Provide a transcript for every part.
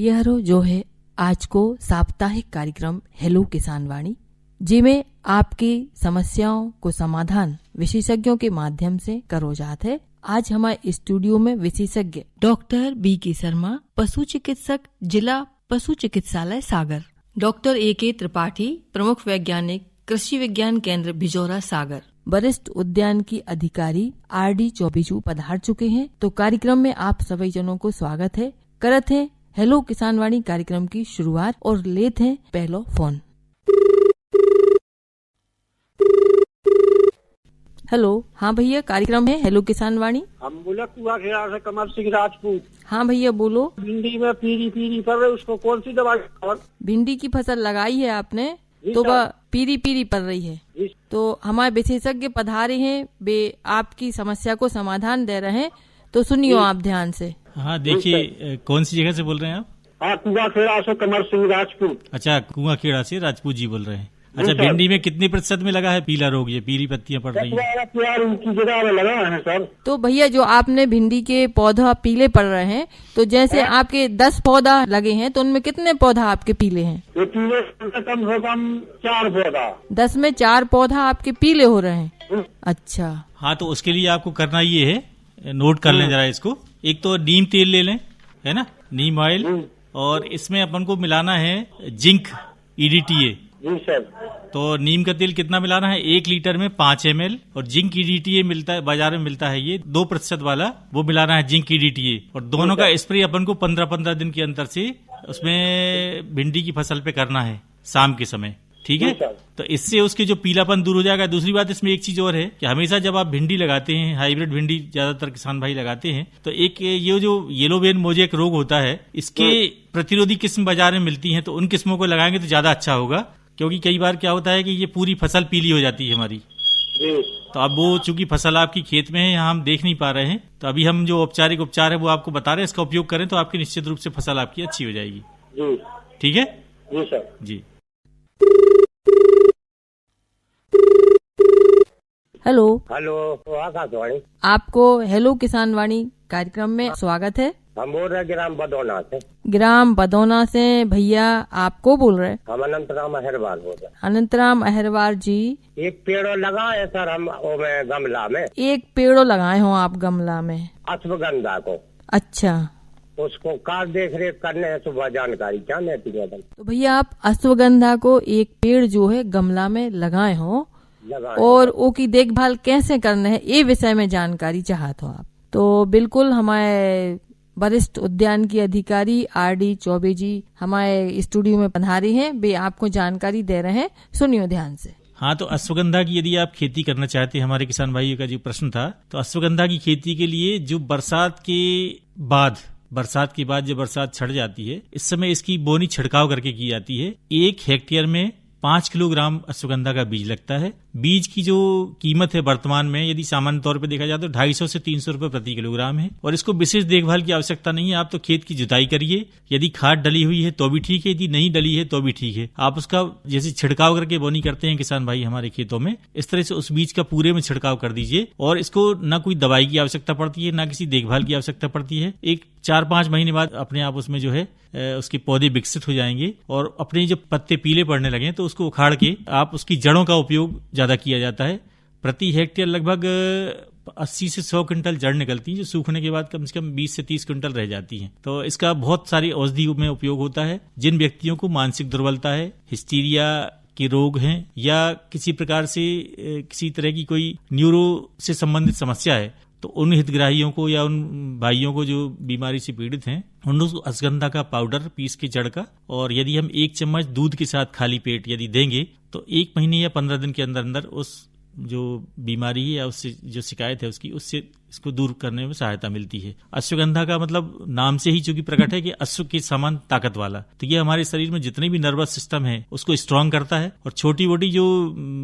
प्रियहरो जो है आज को साप्ताहिक कार्यक्रम हेलो किसान वाणी जिमें आपकी समस्याओं को समाधान विशेषज्ञों के माध्यम से करो जात है। आज हमारे स्टूडियो में विशेषज्ञ डॉक्टर B.K. शर्मा, पशु चिकित्सक, जिला पशु चिकित्सालय सागर, डॉक्टर A.K. त्रिपाठी, प्रमुख वैज्ञानिक, कृषि विज्ञान केंद्र भिजोरा सागर, वरिष्ठ उद्यान की अधिकारी R.D. चौबीजू पधार चुके हैं। तो कार्यक्रम में आप सभी जनों को स्वागत है। करत है हेलो किसान वाणी कार्यक्रम की शुरुआत और लेते हैं पहलो फोन। हेलो, हाँ भैया, कार्यक्रम है हेलो किसान वाणी। हम बोला कुआ खेड़ा से कमर सिंह राजपूत। हाँ भैया बोलो। भिंडी में पीरी पीरी पड़ रही, उसको कौन सी दवाई? और भिंडी की फसल लगाई है आपने तो वह पीरी पीरी पड़ रही है, तो हमारे विशेषज्ञ पधारे हैं, वे आपकी समस्या को समाधान दे रहे हैं, तो सुनियो आप ध्यान से। हाँ देखिए, कौन सी जगह से बोल रहे हैं आप? हाँ, कुआ खेड़ा से कमर सिंह राजपूत। अच्छा, कुआ खेड़ा से राजपूत जी बोल रहे हैं। अच्छा, भिंडी में कितने प्रतिशत में लगा है पीला रोग, ये पीली पत्तियां पड़ रही हैं? उनकी जगह में लगा है सर। तो भैया जो आपने भिंडी के पौधा पीले पड़ रहे हैं, तो जैसे आपके 10 पौधा लगे हैं तो उनमें कितने पौधा आपके पीले हैं? ये पीले कम से कम 4 पौधा। 10 में 4 पौधा आपके पीले हो रहे हैं। अच्छा, हाँ, तो उसके लिए आपको करना ये है, नोट कर लें जरा इसको। एक तो नीम तेल ले लें, है ना, नीम ऑयल, और इसमें अपन को मिलाना है जिंक EDTA। जी सर। तो नीम का तेल कितना मिलाना है? 1 लीटर में 5 ml, और जिंक EDTA मिलता है, बाजार में मिलता है ये 2% वाला, वो मिलाना है जिंक EDTA। और दोनों का स्प्रे अपन को 15-15 दिन के अंतर से उसमें भिंडी की फसल पे करना है शाम के समय, ठीक है? तो इससे उसके जो पीलापन दूर हो जाएगा। दूसरी बात इसमें एक चीज और है कि हमेशा जब आप भिंडी लगाते हैं, हाइब्रिड भिंडी ज्यादातर किसान भाई लगाते हैं, तो एक ये जो येलो वेन मोजेक रोग होता है, इसके प्रतिरोधी किस्म बाजार में मिलती हैं, तो उन किस्मों को लगाएंगे तो ज्यादा अच्छा होगा, क्योंकि कई बार क्या होता है कि ये पूरी फसल पीली हो जाती है हमारी। तो अब वो चूंकि फसल आपकी खेत में है, यहाँ हम देख नहीं पा रहे हैं, तो अभी हम जो औपचारिक उपचार है वो आपको बता रहे हैं, इसका उपयोग करें तो आपकी निश्चित रूप से फसल आपकी अच्छी हो जाएगी। ठीक है जी सर। जी। हेलो। हेलो, आकाशवाणी। आपको हेलो किसान वाणी कार्यक्रम में स्वागत है। हम बोल रहे हैं ग्राम बदौना से। ग्राम बदौना से भैया आपको बोल रहे हैं? हम अनंतराम अहिरवार बोल रहे हैं। अनंतराम अहिरवार जी। एक पेड़ लगाए सर हम गमला में। एक पेड़ लगाए हो आप गमला में? अश्वगंधा को। अच्छा, उसको का देख रेख करने है, सुबह जानकारी क्या लेती है? तो भैया आप अश्वगंधा को एक पेड़ जो है गमला में लगाए हो, और वो की देखभाल कैसे करना है ये विषय में जानकारी चाहते हो आप, तो बिल्कुल हमारे वरिष्ठ उद्यान की अधिकारी R.D. चौबे जी हमारे स्टूडियो में पधारे हैं, वे आपको जानकारी दे रहे हैं, सुनियो ध्यान से। हाँ, तो अश्वगंधा की यदि आप खेती करना चाहते हैं, हमारे किसान भाइयों का जो प्रश्न था, तो अश्वगंधा की खेती के लिए जो बरसात के बाद जब बरसात छड़ जाती है, इस समय इसकी बोनी छिड़काव करके की जाती है। 1 हेक्टेयर में 5 किलोग्राम अश्वगंधा का बीज लगता है। बीज की जो कीमत है वर्तमान में, यदि सामान्य तौर पे देखा जाए तो 250 से 300 रुपए प्रति किलोग्राम है, और इसको विशेष देखभाल की आवश्यकता नहीं है। आप तो खेत की जुताई करिए, यदि खाद डली हुई है तो भी ठीक है, यदि नहीं डली है तो भी ठीक है। आप उसका जैसे छिड़काव करके बोनी करते हैं किसान भाई हमारे खेतों में, इस तरह से उस बीज का पूरे में छिड़काव कर दीजिए, और इसको न कोई दवाई की आवश्यकता पड़ती है, न किसी देखभाल की आवश्यकता पड़ती है। एक 4-5 महीने बाद अपने आप उसमें जो है उसके पौधे विकसित हो जाएंगे, और अपने जो पत्ते पीले पड़ने लगे तो उसको उखाड़ के आप उसकी जड़ों का उपयोग ज्यादा किया जाता है। प्रति हेक्टेयर लगभग 80 से 100 क्विंटल जड़ निकलती है, जो सूखने के बाद कम से कम 20 से 30 क्विंटल रह जाती हैं। तो इसका बहुत सारी औषधि में उपयोग होता है। जिन व्यक्तियों को मानसिक दुर्बलता है, हिस्टीरिया के रोग हैं, या किसी प्रकार से किसी तरह की कोई न्यूरो से संबंधित समस्या है, तो उन हितग्राहियों को या उन भाइयों को जो बीमारी से पीड़ित हैं, उन लोग अश्वगंधा का पाउडर पीस के जड़ का, और यदि हम 1 चम्मच दूध के साथ खाली पेट यदि देंगे, तो 1 महीने या 15 दिन के अंदर अंदर उस जो बीमारी है या उससे जो शिकायत है उससे इसको दूर करने में सहायता मिलती है। अश्वगंधा का मतलब नाम से ही चूंकि प्रकट है कि अश्व के समान ताकत वाला, तो ये हमारे शरीर में जितने भी नर्वस सिस्टम है उसको स्ट्रांग करता है, और छोटी मोटी जो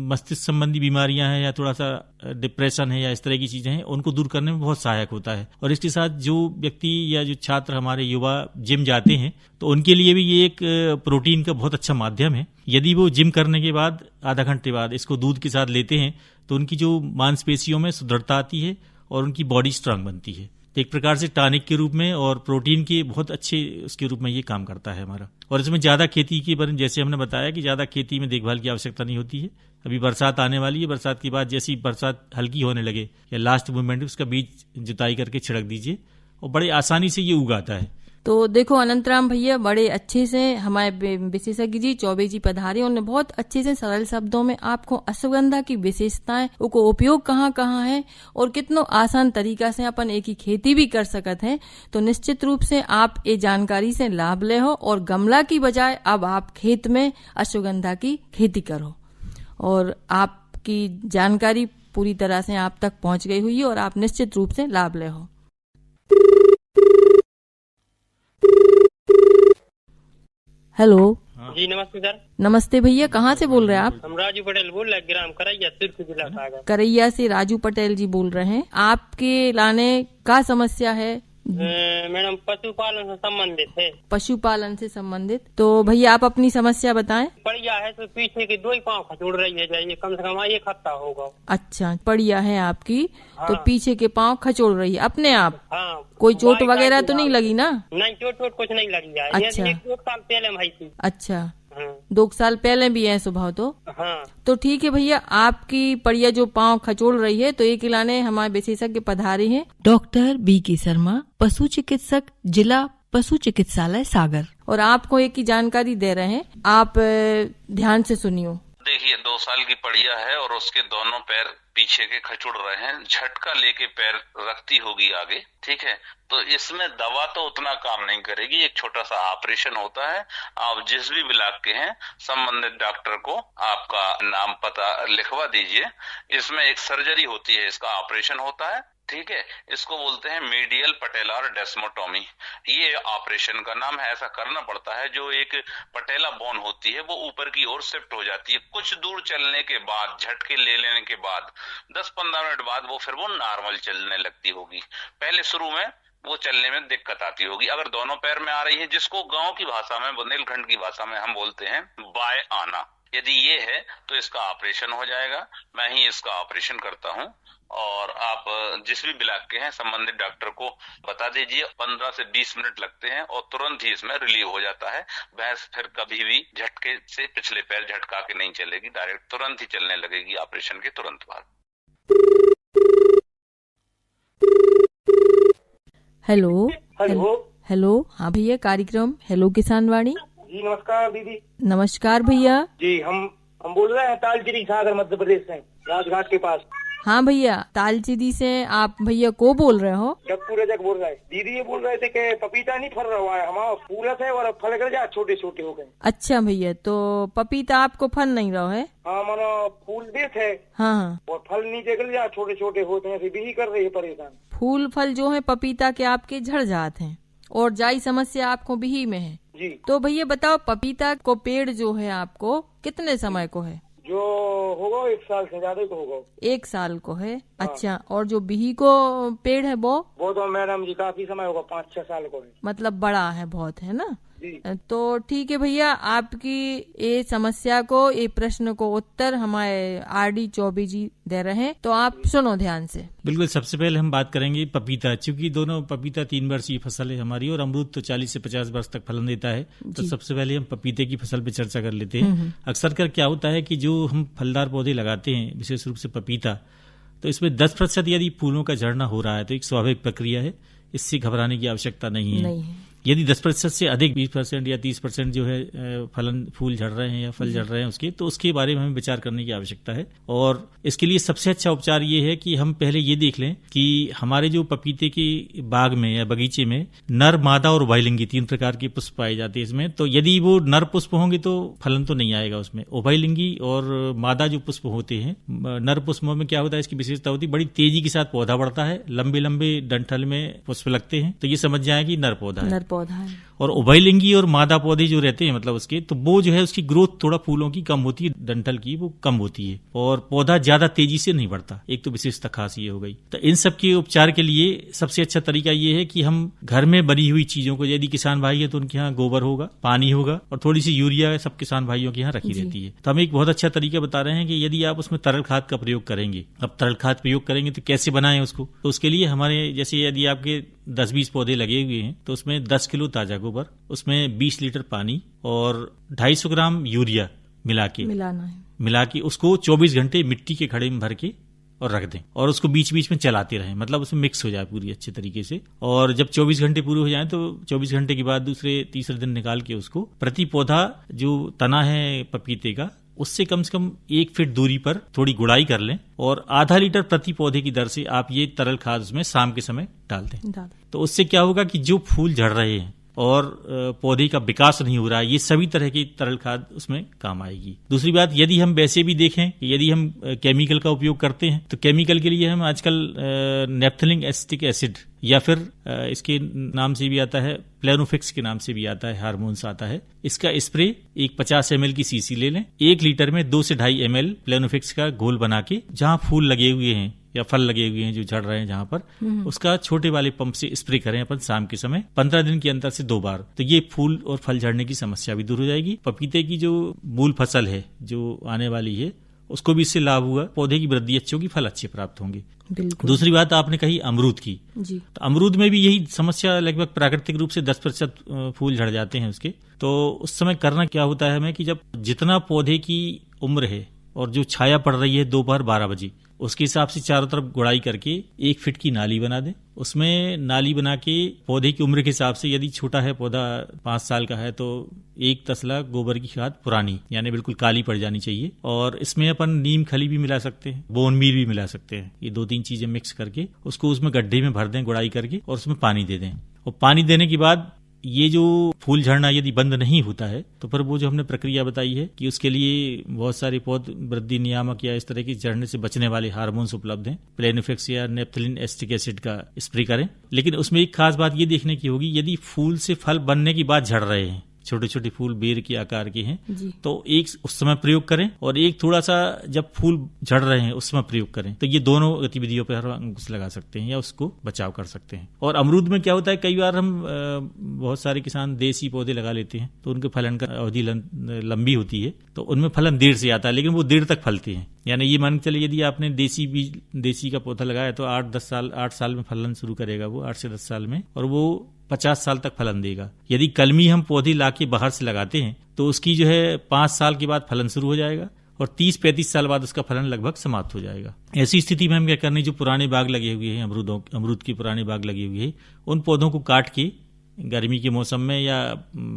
मस्तिष्क संबंधी बीमारियां हैं या थोड़ा सा डिप्रेशन है या इस तरह की चीजें हैं, उनको दूर करने में बहुत सहायक होता है। और इसके साथ जो व्यक्ति या जो छात्र हमारे युवा जिम जाते हैं, तो उनके लिए भी ये एक प्रोटीन का बहुत अच्छा माध्यम है। यदि वो जिम करने के बाद आधा घंटे बाद इसको दूध के साथ लेते हैं, तो उनकी जो मांसपेशियों में सुदृढ़ता आती है और उनकी बॉडी स्ट्रांग बनती है। तो एक प्रकार से टॉनिक के रूप में और प्रोटीन के बहुत अच्छे उसके रूप में ये काम करता है हमारा। और इसमें ज्यादा खेती के बारे में जैसे हमने बताया कि ज्यादा खेती में देखभाल की आवश्यकता नहीं होती है। अभी बरसात आने वाली है, बरसात के बाद जैसी बरसात हल्की होने लगे या लास्ट मूवमेंट उसका बीज जुताई करके छिड़क दीजिए और बड़े आसानी से ये उगाता है। तो देखो अनंतराम भैया बड़े अच्छे से हमारे विशेषज्ञ जी चौबे जी पधारे, उन्होंने बहुत अच्छे से सरल शब्दों में आपको अश्वगंधा की विशेषताएं, उनको उपयोग कहाँ कहाँ है और कितनो आसान तरीका से अपन एक ही खेती भी कर सकते हैं। तो निश्चित रूप से आप ये जानकारी से लाभ ले हो और गमला की बजाय अब आप खेत में अश्वगंधा की खेती करो। और आपकी जानकारी पूरी तरह से आप तक पहुंच गई हुई है और आप निश्चित रूप से लाभ ले हो। हेलो जी नमस्ते सर। नमस्ते भैया, कहाँ से बोल रहे हैं आप? हम राजू पटेल बोल रहे हैं, ग्राम करैया, तीर्थ जिला सागर। करैया से राजू पटेल जी बोल रहे हैं। आपके लाने का समस्या है? मैडम पशुपालन से संबंधित है। पशुपालन से संबंधित, तो भैया आप अपनी समस्या बताएं। पड़िया है तो पीछे के 2 ही पाँव खचोड़ रही है, जाइए कम से कम 1 हफ्ता होगा। अच्छा, पड़िया है आपकी। हाँ। तो पीछे के पाँव खचोड़ रही है अपने आप? हाँ। कोई चोट वगैरह तो नहीं लगी ना? नहीं, चोट कुछ नहीं लगी है। अच्छा। 1 साल पहले भाई थी। अच्छा, हाँ। 2 साल पहले भी है स्वभाव तो? हाँ। तो ठीक है भैया, आपकी पड़िया जो पाँव खचोड़ रही है तो एक इलाने हमारे विशेषज्ञ पधारे हैं डॉक्टर B.K. शर्मा, पशु चिकित्सक, जिला पशु चिकित्सालय सागर, और आपको एक की जानकारी दे रहे हैं। आप ध्यान से सुनियो। देखिए 2 साल की पड़िया है और उसके दोनों पैर पीछे के खचुड़ रहे हैं, झटका लेके पैर रखती होगी आगे, ठीक है। तो इसमें दवा तो उतना काम नहीं करेगी, एक छोटा सा ऑपरेशन होता है। आप जिस भी ब्लॉक के हैं संबंधित डॉक्टर को आपका नाम पता लिखवा दीजिए। इसमें एक सर्जरी होती है, इसका ऑपरेशन होता है, ठीक है। इसको बोलते हैं मीडियल पटेलार डेस्मोटोमी। ये ऑपरेशन का नाम है। ऐसा करना पड़ता है, जो एक पटेला बोन होती है वो ऊपर की ओर शिफ्ट हो जाती है। कुछ दूर चलने के बाद, झटके ले लेने के बाद 10-15 मिनट बाद वो नॉर्मल चलने लगती होगी। पहले शुरू में वो चलने में दिक्कत आती होगी। अगर दोनों पैर में आ रही है, जिसको गांव की भाषा में, बुंदेलखंड की भाषा में हम बोलते हैं बाय आना, यदि ये है तो इसका ऑपरेशन हो जाएगा। मैं ही इसका ऑपरेशन करता हूँ और आप जिस भी ब्लॉक के हैं संबंधित डॉक्टर को बता दीजिए। 15 से 20 मिनट लगते हैं और तुरंत ही इसमें रिलीव हो जाता है। भैंस फिर कभी भी झटके से पिछले पैर झटका के नहीं चलेगी, डायरेक्ट तुरंत ही चलने लगेगी ऑपरेशन के तुरंत बाद। Hello hello. हेलो, हाँ भैया, कार्यक्रम हेलो किसान वाणी। जी नमस्कार दीदी। नमस्कार भैया। जी हम बोल रहे हैं तालचेरी सागर मध्य प्रदेश से, राजघाट के पास। हाँ भैया, तालचेरी से आप भैया को बोल रहे हो? जगपुर रजक बोल रहा है। दीदी ये बोल रहे थे कि पपीता नहीं फल रहा है, हमारा फूलत है और फल कर जा छोटे छोटे हो गए। अच्छा भैया, तो पपीता आपको फल नहीं रहा है? हाँ, मानो फूल देते है। हाँ हाँ। और फल नीचे गिर जा छोटे छोटे होते हैं, भी कर रही है परेशान। फूल फल जो है पपीता के आपके झड़ जाते हैं और जाई समस्या आपको बिही में है जी। तो भैया बताओ, पपीता को पेड़ जो है आपको कितने समय को है? जो होगा 1 साल से ज्यादा को होगा। 1 साल को है? अच्छा, और जो बिही को पेड़ है वो तो मैडम जी काफी समय होगा, 5-6 साल को है। मतलब बड़ा है बहुत, है ना? जी। तो ठीक है भैया, आपकी ये समस्या को, ये प्रश्न को उत्तर हमारे RD चौबे जी दे रहे हैं, तो आप सुनो ध्यान से। बिल्कुल। सबसे पहले हम बात करेंगे पपीता, चूंकि दोनों पपीता 3 वर्षीय फसल है हमारी और अमरूद तो 40 से 50 वर्ष तक फलन देता है। तो सबसे पहले हम पपीते की फसल पे चर्चा कर लेते हैं। अक्सर कर क्या होता है कि जो हम फलदार पौधे लगाते हैं, विशेष रूप से पपीता, तो इसमें 10% यदि फूलों का झड़ना हो रहा है तो एक स्वाभाविक प्रक्रिया है, इससे घबराने की आवश्यकता नहीं है। यदि 10% से अधिक 20% या 30% जो है फलन फूल झड़ रहे हैं या फल झड़ रहे हैं उसके, तो उसके बारे में हमें विचार करने की आवश्यकता है। और इसके लिए सबसे अच्छा उपचार ये है कि हम पहले ये देख लें कि हमारे जो पपीते के बाग में या बगीचे में नर, मादा और उभयलिंगी 3 प्रकार के पुष्प पाए जाते हैं इसमें। तो यदि वो नर पुष्प होंगे तो फलन तो नहीं आएगा उसमें। उभयलिंगी और मादा जो पुष्प होते हैं, नर पुष्पों में क्या होता है, इसकी विशेषता होती है बड़ी तेजी के साथ पौधा बढ़ता है, लंबे लंबे डंठल में पुष्प लगते हैं, तो ये समझ जाए कि नर पौधा है। पौधा है। और उभयलिंगी और मादा पौधे जो रहते हैं मतलब उसके, तो वो जो है उसकी ग्रोथ थोड़ा फूलों की कम होती है, डंठल की वो कम होती है और पौधा ज्यादा तेजी से नहीं बढ़ता। एक तो विशेषता खास ये हो गई। तो इन सब के उपचार के लिए सबसे अच्छा तरीका ये है कि हम घर में बनी हुई चीजों को, यदि किसान भाई है तो उनके यहाँ गोबर होगा, पानी होगा और थोड़ी सी यूरिया सब किसान भाइयों के यहाँ रखी रहती है। तो हम एक बहुत अच्छा तरीका बता रहे हैं कि यदि आप उसमें तरल खाद का प्रयोग करेंगे, अब तरल खाद प्रयोग करेंगे तो कैसे बनाएं उसको, तो उसके लिए हमारे जैसे यदि आपके 10-20 पौधे लगे हुए हैं तो उसमें 10 किलो ताजा गोबर, उसमें 20 लीटर पानी और 250 ग्राम यूरिया मिला के उसको 24 घंटे मिट्टी के घड़े में भर के और रख दें और उसको बीच बीच में चलाते रहें, मतलब उसमें मिक्स हो जाए पूरी अच्छे तरीके से। और जब 24 घंटे पूरे हो जाएं तो 24 घंटे के बाद दूसरे तीसरे दिन निकाल के उसको प्रति पौधा जो तना है पपीते का उससे कम 1 फीट दूरी पर थोड़ी गुड़ाई कर लें और आधा लीटर प्रति पौधे की दर से आप ये तरल खाद उसमें शाम के समय डाल दें। तो उससे क्या होगा कि जो फूल झड़ रहे हैं और पौधे का विकास नहीं हो रहा है, ये सभी तरह की तरल खाद उसमें काम आएगी। दूसरी बात, यदि हम वैसे भी देखें कि यदि हम केमिकल का उपयोग करते हैं तो केमिकल के लिए हम आजकल नेप्थलीन एसिटिक एसिड या फिर इसके नाम से भी आता है प्लेनोफिक्स के नाम से भी आता है, हार्मोन्स आता है, इसका स्प्रे एक 50 ml की शीशी ले लें, 1 लीटर में 2 से 2.5 ml प्लेनोफिक्स का घोल बना के जहां फूल लगे हुए हैं या फल लगे हुए हैं जो झड़ रहे हैं जहां पर, उसका छोटे वाले पंप से स्प्रे करें अपन शाम के समय 15 दिन के अंतर से 2 बार। तो ये फूल और फल झड़ने की समस्या भी दूर हो जाएगी। पपीते की जो मूल फसल है जो आने वाली है उसको भी इससे लाभ हुआ, पौधे की वृद्धि अच्छी होगी, फल अच्छे प्राप्त होंगे। दूसरी बात आपने कही अमरूद की जी। तो अमरूद में भी यही समस्या, लगभग प्राकृतिक रूप से 10% फूल झड़ जाते हैं उसके। तो उस समय करना क्या होता है हमें कि जब जितना पौधे की उम्र है और जो छाया पड़ रही है दोपहर 12 बजे, उसके हिसाब से चारों तरफ गुड़ाई करके 1 फीट की नाली बना दें। उसमें नाली बना के पौधे की उम्र के हिसाब से, यदि छोटा है पौधा 5 साल का है तो 1 तसला गोबर की खाद पुरानी यानी बिल्कुल काली पड़ जानी चाहिए और इसमें अपन नीम खली भी मिला सकते हैं, बोन मील भी मिला सकते हैं। ये 2-3 चीजें मिक्स करके उसको उसमें गड्ढे में भर दें गुड़ाई करके और उसमें पानी दे दें। और पानी देने के बाद ये जो फूल झड़ना यदि बंद नहीं होता है तो फिर वो जो हमने प्रक्रिया बताई है कि उसके लिए बहुत सारे पौध वृद्धि नियामक या इस तरह की झड़ने से बचने वाले हार्मोन्स उपलब्ध हैं, प्लेनोफिक्स या नेप्थलीन एसिटिक एसिड का स्प्रे करें। लेकिन उसमें एक खास बात ये देखने की होगी, यदि फूल से फल बनने के बाद झड़ रहे हैं, छोटे छोटे फूल बेर के आकार के हैं, तो एक उस समय प्रयोग करें और एक थोड़ा सा जब फूल झड़ रहे हैं उस समय प्रयोग करें। तो ये दोनों गतिविधियों पर अंकुश लगा सकते हैं या उसको बचाव कर सकते हैं। और अमरूद में क्या होता है, कई बार हम बहुत सारे किसान देसी पौधे लगा लेते हैं तो उनके फलन का अवधि लंबी होती है तो उनमें फलन देर से आता है, लेकिन वो देर तक फलते हैं। यानी ये मान के चलिए यदि आपने देसी का पौधा लगाया तो 8 साल में फलन शुरू करेगा वो, 8 से 10 साल में, और वो 50 साल तक फलन देगा। यदि कलमी हम पौधे लाके बाहर से लगाते हैं तो उसकी जो है 5 साल के बाद फलन शुरू हो जाएगा और 30-35 साल बाद उसका फलन लगभग समाप्त हो जाएगा। ऐसी स्थिति में हम क्या करने, जो पुराने बाग लगे हुए हैं अमरूद के पुराने बाग लगे हुए हैं, उन पौधों को काट के गर्मी के मौसम में या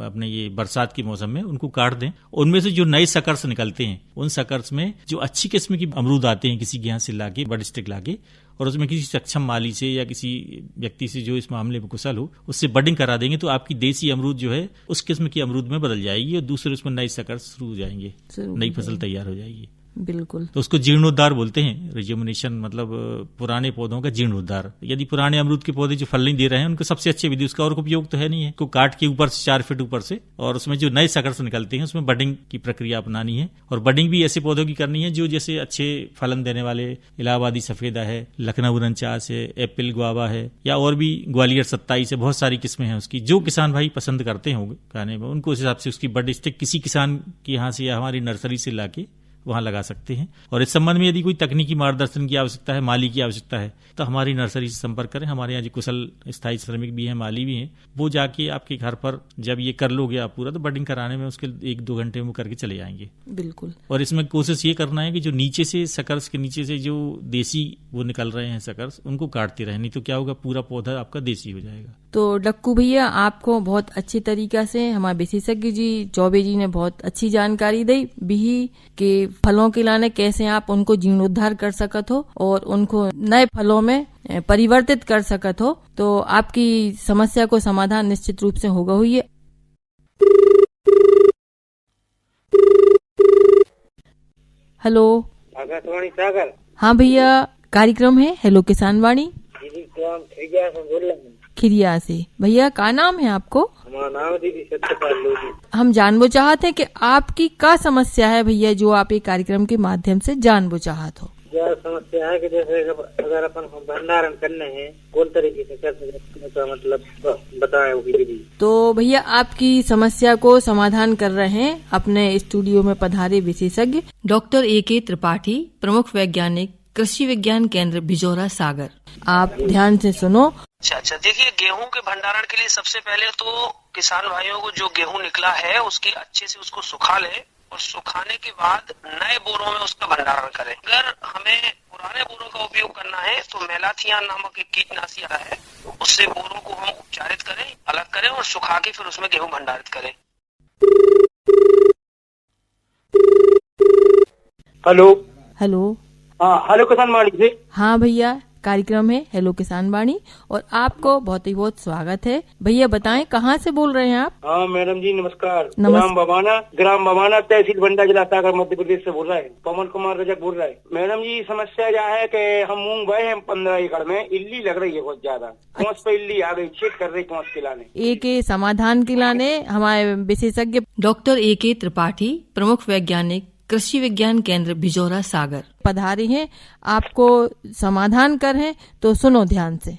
अपने ये बरसात के मौसम में उनको काट दें। उनमें से जो नए सकर्स निकलते हैं उन सकर्स में जो अच्छी किस्म की अमरूद आते हैं किसी के यहाँ से लाके, बड स्टिक लाके, और उसमें किसी सक्षम माली से या किसी व्यक्ति से जो इस मामले में कुशल हो उससे बडिंग करा देंगे तो आपकी देसी अमरूद जो है उस किस्म की अमरूद में बदल जाएगी और दूसरे उसमें नए सकर्स शुरू हो जाएंगे, नई फसल तैयार हो जाएगी। बिल्कुल। तो उसको जीर्णोद्धार बोलते हैं, रिज्यूमिनेशन, मतलब पुराने पौधों का जीर्णोद्धार। यदि पुराने अमरूद के पौधे जो फल नहीं दे रहे हैं उनको सबसे अच्छी विधि, उसका और उपयोग तो है नहीं है, को काट के ऊपर से 4 फीट ऊपर से, और उसमें जो नए सकर्स निकलते हैं उसमें बडिंग की प्रक्रिया अपनानी है। और बडिंग भी ऐसे पौधों की करनी है जो जैसे अच्छे फलन देने वाले, इलाहाबादी सफेदा है, लखनऊ रंचास है, एप्पल गुआवा है, या और भी ग्वालियर 27 है, बहुत सारी किस्में हैं उसकी, जो किसान भाई पसंद करते होंगे खाने में, उनको उस हिसाब से उसकी बड स्टिक किसी किसान के यहाँ से या हमारी नर्सरी से लाके वहां लगा सकते हैं। और इस संबंध में यदि कोई तकनीकी मार्गदर्शन की आवश्यकता है, माली की आवश्यकता है, तो हमारी नर्सरी से संपर्क करें। हमारे यहाँ जो कुशल स्थायी श्रमिक भी हैं, माली भी हैं, वो जाके आपके घर पर जब ये कर लोगे आप पूरा, तो बडिंग कराने में उसके 1-2 घंटे में करके चले जाएंगे। बिल्कुल। और इसमें कोशिश ये करना है कि जो नीचे से सकर्स के नीचे से जो देसी वो निकल रहे हैं सकर्स, उनको काटते रहे, नहीं तो क्या होगा, पूरा पौधा आपका देसी हो जाएगा। तो डक्कू भैया, आपको बहुत अच्छी तरीका से हमारे विशेषज्ञ जी चौबे जी ने बहुत अच्छी जानकारी दी बिही के फलों के लाने कैसे आप उनको जीर्णोद्धार कर सकत हो और उनको नए फलों में परिवर्तित कर सकत हो। तो आपकी समस्या को समाधान निश्चित रूप से होगा हुई है। हेलो, आकाशवाणी सागर। हाँ भैया, कार्यक्रम है हेलो किसान वाणी। दीदी, तो हम बोल रहे हैं। खिरिया से। भैया का नाम है आपको? हमारा नाम दीदी सत्यपाल लोधी। हम जानबो चाहते हैं कि आपकी क्या समस्या है भैया, जो आप एक कार्यक्रम के माध्यम से जानबो चाहत हो। यह समस्या है कि जैसे अगर अपन भंडारण करने हैं कौन तरीके से कर सकते तो मतलब बताएं वो विधि। तो भैया आपकी समस्या को समाधान कर रहे हैं अपने स्टूडियो में पधारे विशेषज्ञ डॉक्टर A.K. त्रिपाठी, प्रमुख वैज्ञानिक, कृषि विज्ञान केंद्र भिजोरा सागर। आप ध्यान से सुनो। अच्छा, देखिए गेहूं के भंडारण के लिए सबसे पहले तो किसान भाइयों को जो गेहूं निकला है उसकी अच्छे से उसको सुखा ले और सुखाने के बाद नए बोरों में उसका भंडारण करें। अगर हमें पुराने बोरों का उपयोग करना है तो मेलाथियान नामक एक कीटनाशी आता है, उससे बोरों को हम उपचारित करें, अलग करें और सुखा के फिर उसमें गेहूं भंडारित करें। Hello hello. हाँ, हेलो किसान वाणी से। हाँ भैया, कार्यक्रम है हेलो किसान वाणी और आपको बहुत ही बहुत स्वागत है। भैया बताएं कहाँ से बोल रहे हैं आप? हाँ मैडम जी नमस्कार। नमस्कार। ग्राम बवाना तहसील बंडा जिला सागर मध्य प्रदेश से बोल रहा है। पवन कुमार रजक बोल रहा है। मैडम जी समस्या यह है कि हम मूंग बोए हैं 15 एकड़ में, इल्ली लग रही है बहुत ज्यादा। पहुँच पे इल्ली आ गई, छीट कर रही पहुँच के लाने। एक समाधान के लाने हमारे विशेषज्ञ डॉक्टर A.K. त्रिपाठी, प्रमुख वैज्ञानिक, कृषि विज्ञान केंद्र भिजोरा सागर पधारे हैं, आपको समाधान कर हैं, तो सुनो ध्यान से।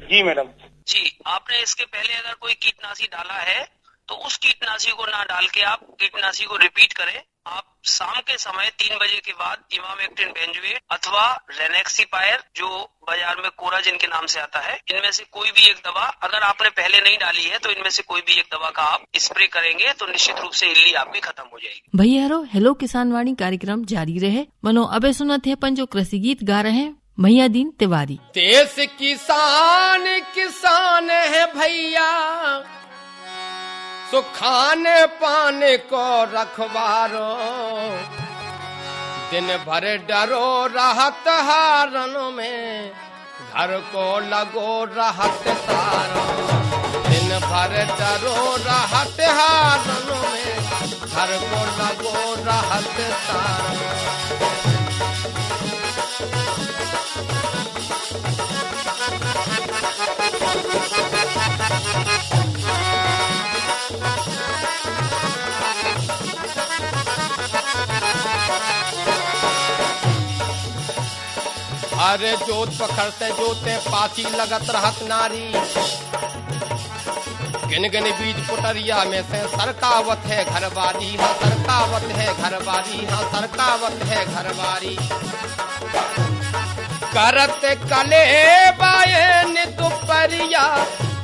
जी मैडम जी, आपने इसके पहले अगर कोई कीटनाशी डाला है तो उस कीटनाशी को ना डाल के आप कीटनाशी को रिपीट करें। आप शाम के समय 3 बजे के बाद इमामेक्टिन बेंजोएट अथवा रेनेक्सिपायर जो बाजार में कोराजिन के नाम से आता है, इनमें से कोई भी एक दवा अगर आपने पहले नहीं डाली है तो इनमें से कोई भी एक दवा का आप स्प्रे करेंगे तो निश्चित रूप से इल्ली आपकी खत्म हो जाएगी। भैया हेलो किसान वाणी कार्यक्रम जारी रहे। मनो अबे सुनत है अपन जो कृषि गीत गा रहे हैं मैया दीन तिवारी। देश किसान किसान है भैया, सो खाने पाने को रखवारो, दिन भर डरो रहत हारन में, घर को लगो रहत तारो। दिन भर डरो रहत हारन में, घर को लगो रहत तारो। अरे जोत पकड़ते जोते पाची लगत रहत नारी, गिन गिन बीज पुटरिया में से सरकावत है घरवारी। हाँ सरकावत है घरवारी, हाँ सरकावत है घरवारी। करत कले बायन दुपरिया,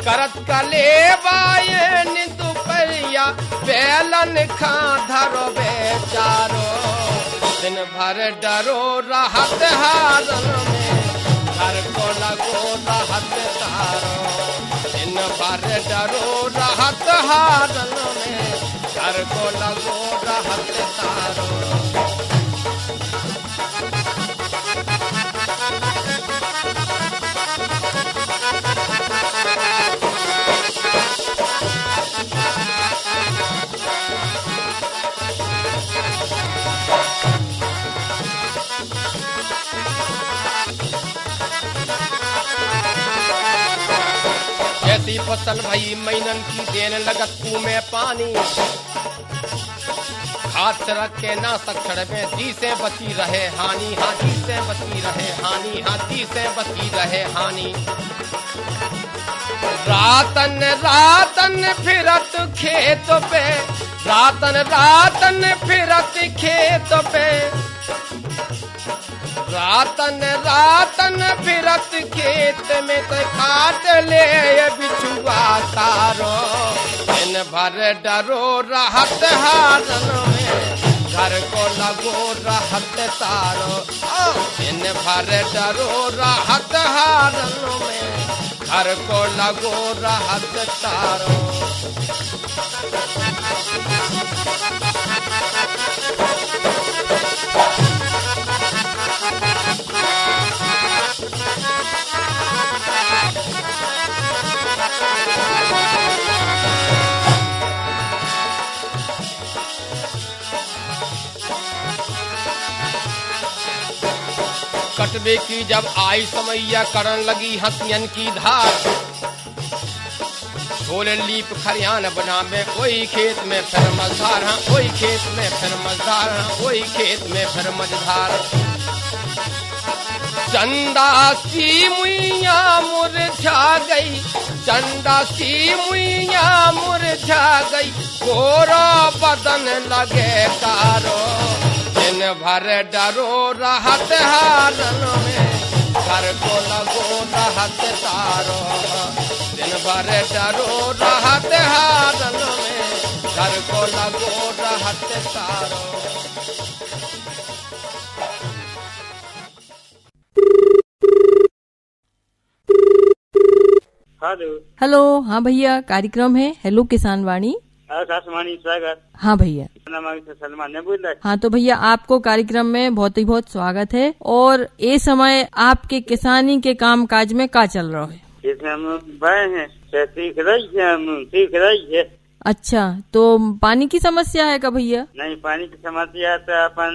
करत कले बायन दुपरिया, बेलन खा धरो बेचारो। दिन भर डरो रहत हारन में, घर को लगो रहत तारो। दिन भर डरो रहत हारन में, घर को लगो रहत तारो। ऐसी फसल भई मैनन की देन लगत कुएं में पानी, हाथ रख के ना सक्षण में दी से बची रहे हानि। हाथी से बची रहे हानि, हाथी से बची रहे हानि। रातन रातन फिरत खेत पे, रातन रातन फिरत खेत पे, रातन रातन फिरत खेत में तो काट ले बिछुआ तारो। दिन भर डरो रहत हारन में, घर को लगो रहत तारो। दिन भर डरो रहत हारन में, घर को लगो रहत तारो। कटवे की जब आई समैया, करन लगी हंसियन की धार। ढोल लीप खरियान बनावे वही खेत में फिर मझधार, हाँ वही खेत में फिर मझधार, हाँ वही खेत में फिर मझधार। चंदा सी मुइया मुरझा गई, चंदा सी मुइया मुरझा गई, गोरा बदन लगे कारो, दिन भर डरो रहत हारन में, घर को लगो रहत तारो, दिन भर डरो रहत हारन में, घर को लगो रहत तारो। हेलो। हाँ भैया, कार्यक्रम है हेलो किसान वाणी। स्वागत। हाँ भैया। सलमान ने बोला। हाँ तो भैया आपको कार्यक्रम में बहुत ही बहुत स्वागत है। और ये समय आपके किसानी के काम काज में क्या चल रहा है? इसमें हम सीख रही है। अच्छा, तो पानी की समस्या है क्या भैया? नहीं, पानी की समस्या तो अपन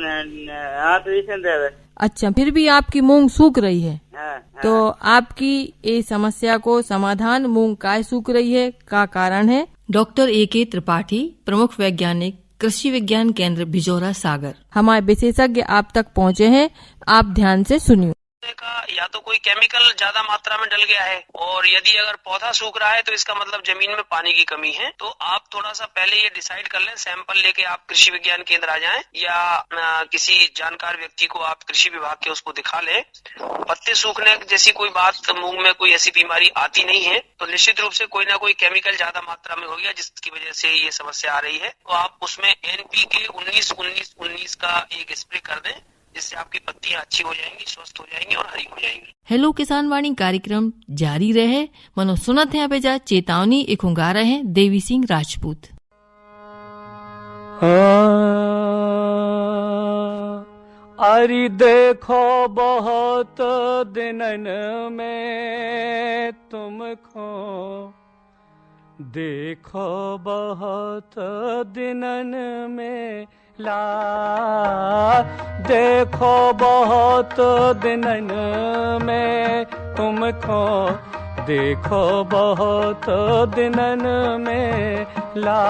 हाथ दे रहे। अच्छा, फिर भी आपकी मूंग सूख रही है। हाँ। तो आपकी ये समस्या को समाधान मूंग काय सूख रही है का कारण है? Doctor A.K. त्रिपाठी, प्रमुख वैज्ञानिक, कृषि विज्ञान केंद्र भिजोरा सागर, हमारे विशेषज्ञ आप तक पहुँचे हैं। आप ध्यान से सुनिए। का या तो कोई केमिकल ज्यादा मात्रा में डल गया है, और यदि अगर पौधा सूख रहा है तो इसका मतलब जमीन में पानी की कमी है। तो आप थोड़ा सा पहले ये डिसाइड कर लें, सैंपल लेके आप कृषि विज्ञान केंद्र आ जाएं, या किसी जानकार व्यक्ति को आप कृषि विभाग के उसको दिखा लें। पत्ते सूखने जैसी कोई बात मूंग में कोई ऐसी बीमारी आती नहीं है, तो निश्चित रूप से कोई ना कोई केमिकल ज्यादा मात्रा में हो गया जिसकी वजह से ये समस्या आ रही है। तो आप उसमें NPK 19-19-19 का एक स्प्रे कर दें, जिससे आपकी पत्तियां अच्छी हो जाएंगी, स्वस्थ हो जाएंगी और हरी हो जाएंगी। हेलो किसान वाणी कार्यक्रम जारी रहे। मनो सुनत है बेजा चेतावनी एक हुंगा रहे हैं देवी सिंह राजपूत। अरे देखो बहुत दिनन में तुमको, देखो बहुत दिनन में ला, देखो बहुत दिनन में तुमको, देखो बहुत दिनन में ला।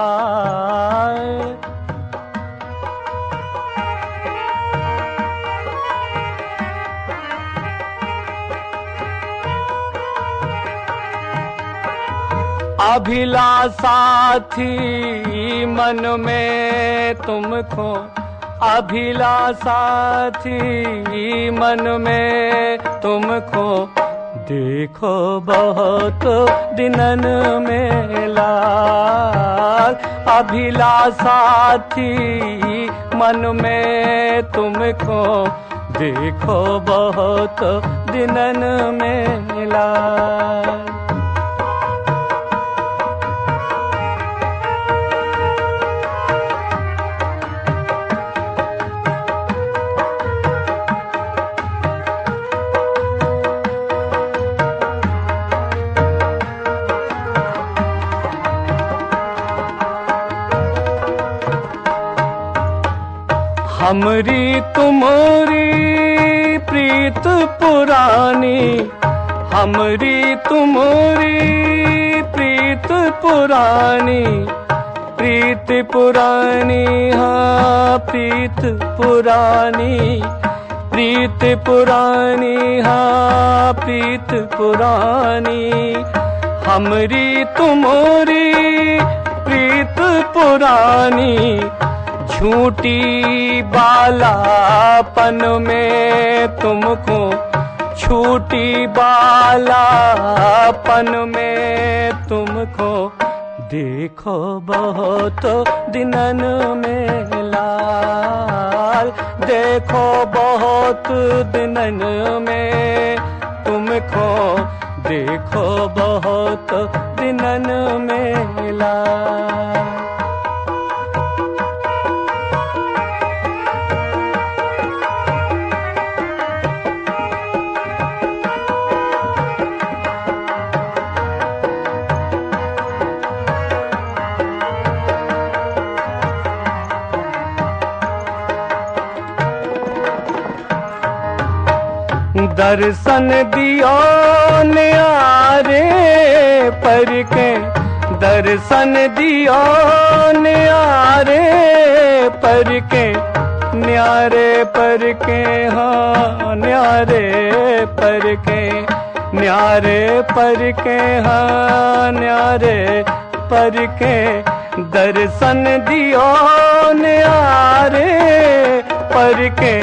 अभिलाषा थी मन में तुमको, अभिलाषा थी मन में तुमको, देखो बहुत दिनन में लाल। अभिलाषा थी मन में तुमको, देखो बहुत दिनन में लाल। हमरी तुम्हारी प्रीत पुरानी, हमरी तुम्हारी प्रीत पुरानी, प्रीत पुरानी, हाँ प्रीत पुरानी, प्रीत पुरानी, हाँ प्रीत पुरानी। हमरी तुम्हारी प्रीत पुरानी, झूठी बालापन में तुमको, झूठी बालापन में तुमको, देखो बहुत दिनन में लाल। देखो बहुत दिनन में तुमको, देखो बहुत दिनन में लाल। दर्शन दियो न्यारे पर के, दर्शन दियो न्यारे पर के, न्यारे पर के, हाँ न्यारे पर के, न्यारे पर के, हाँ न्यारे पर के, दर्शन दियो न्यारे पर के,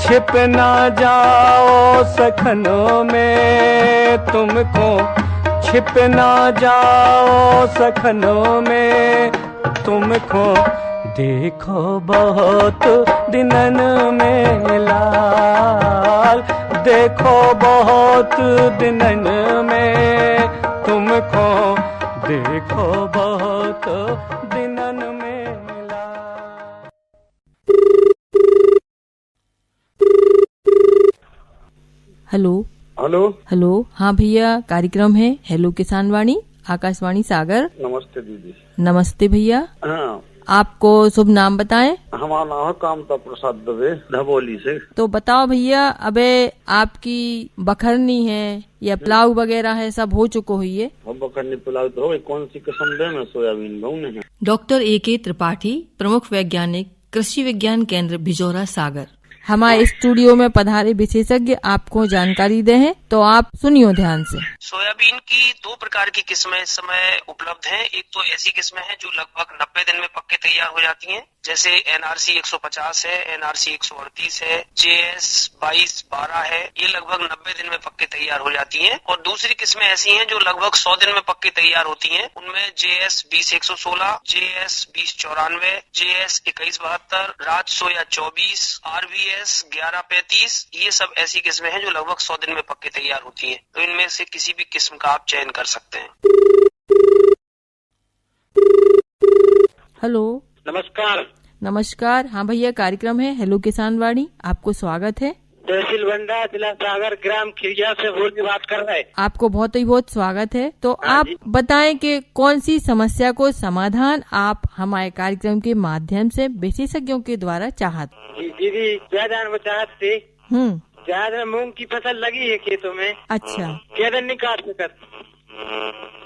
छिप ना जाओ सखनों में तुमको, छिप ना जाओ सखनों में तुमको, देखो बहुत दिनन में लाल, देखो बहुत दिनन में तुमको, देखो बहुत दिनन में लाल। हेलो हेलो हेलो, हाँ भैया, कार्यक्रम है हेलो किसान वाणी, आकाशवाणी सागर। नमस्ते दीदी। नमस्ते भैया। हाँ, आपको शुभ नाम बताएं। हमारा नाम है कामता प्रसाद दवे, धबोली से। तो बताओ भैया, अबे आपकी बखरनी है या प्लाव वगैरह है, सब हो चुको हुई है? बखरनी प्लाव तो हो, कौन सी किस्म दे में सोयाबीन बोने हैं। Doctor A.K. त्रिपाठी, प्रमुख वैज्ञानिक, कृषि विज्ञान केंद्र भिजोरा सागर, हमारे स्टूडियो में पधारे विशेषज्ञ आपको जानकारी दे हैं, तो आप सुनियो ध्यान से। सोयाबीन की दो प्रकार की किस्में इस समय उपलब्ध हैं। एक तो ऐसी किस्में हैं जो लगभग 90 दिन में पक के तैयार हो जाती हैं, जैसे NRC 150 है, NRC 138 है, JS 2212 है। ये लगभग 90 दिन में पक के तैयार हो जाती हैं। और दूसरी किस्में ऐसी हैं जो लगभग 100 दिन में पक के तैयार होती हैं। उनमें JS 20116, JS 2094, JS 2172, राज सोया 24, RVS 1135, ये सब ऐसी किस्में हैं जो लगभग 100 दिन में पक के तैयार होती हैं। तो इनमें से किसी भी किस्म का आप चयन कर सकते हैं। हेलो, नमस्कार। नमस्कार। हाँ भैया, कार्यक्रम है हेलो किसान वाणी, आपको स्वागत है। तहसील बंडा, जिला सागर, ग्राम खिरिया से बोल के बात कर रहे हैं। आपको बहुत ही बहुत स्वागत है। तो आप जी। बताएं कि कौन सी समस्या को समाधान आप हमारे कार्यक्रम के माध्यम से विशेषज्ञों के द्वारा चाहते? दीदी ज्यादा बचात थे, ज्यादा मूंग की फसल लगी है खेतों में। अच्छा, क्या दिन नहीं काट सकत?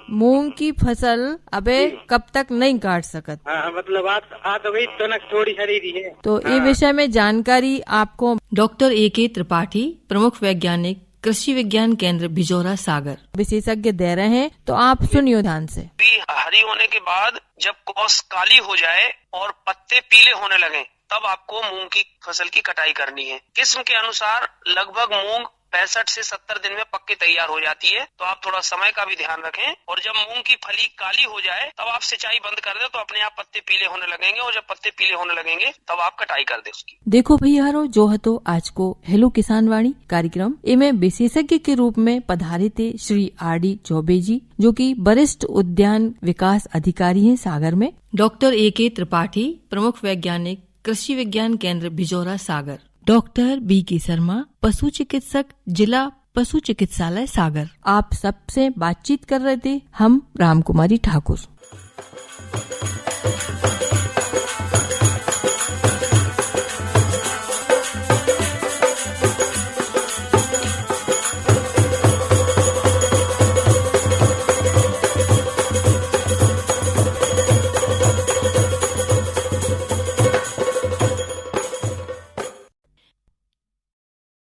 मूंग की फसल अबे कब तक नहीं काट सकत? हाँ, मतलब आ तो गई तो न थोड़ी हरी है। तो ये विषय में जानकारी आपको डॉक्टर A.K. त्रिपाठी, प्रमुख वैज्ञानिक, कृषि विज्ञान केंद्र भिजोरा सागर, विशेषज्ञ दे रहे हैं, तो आप सुनियो ध्यान से। हरी होने के बाद जब कॉस काली हो जाए और पत्ते पीले होने लगे, तब आपको मूंग की फसल की कटाई करनी है। किस्म के अनुसार लगभग मूंग 65 से 70 दिन में पक के तैयार हो जाती है। तो आप थोड़ा समय का भी ध्यान रखें। और जब मूंग की फली काली हो जाए तब आप सिंचाई बंद कर दें, तो अपने आप पत्ते पीले होने लगेंगे। और जब पत्ते पीले होने लगेंगे तब आप कटाई कर दें उसकी। देखो भैया, जो है तो आज को हेलो किसान वाणी कार्यक्रम इनमें विशेषज्ञ के रूप में पधारे थे श्री R.D. चौबे जी, जो कि वरिष्ठ उद्यान विकास अधिकारी हैं सागर में। Doctor A.K. त्रिपाठी, प्रमुख वैज्ञानिक, कृषि विज्ञान केंद्र भिजोरा सागर। Doctor B.K. शर्मा, पशु चिकित्सक, जिला पशु चिकित्सालय सागर। आप सबसे बातचीत कर रहे थे हम रामकुमारी ठाकुर।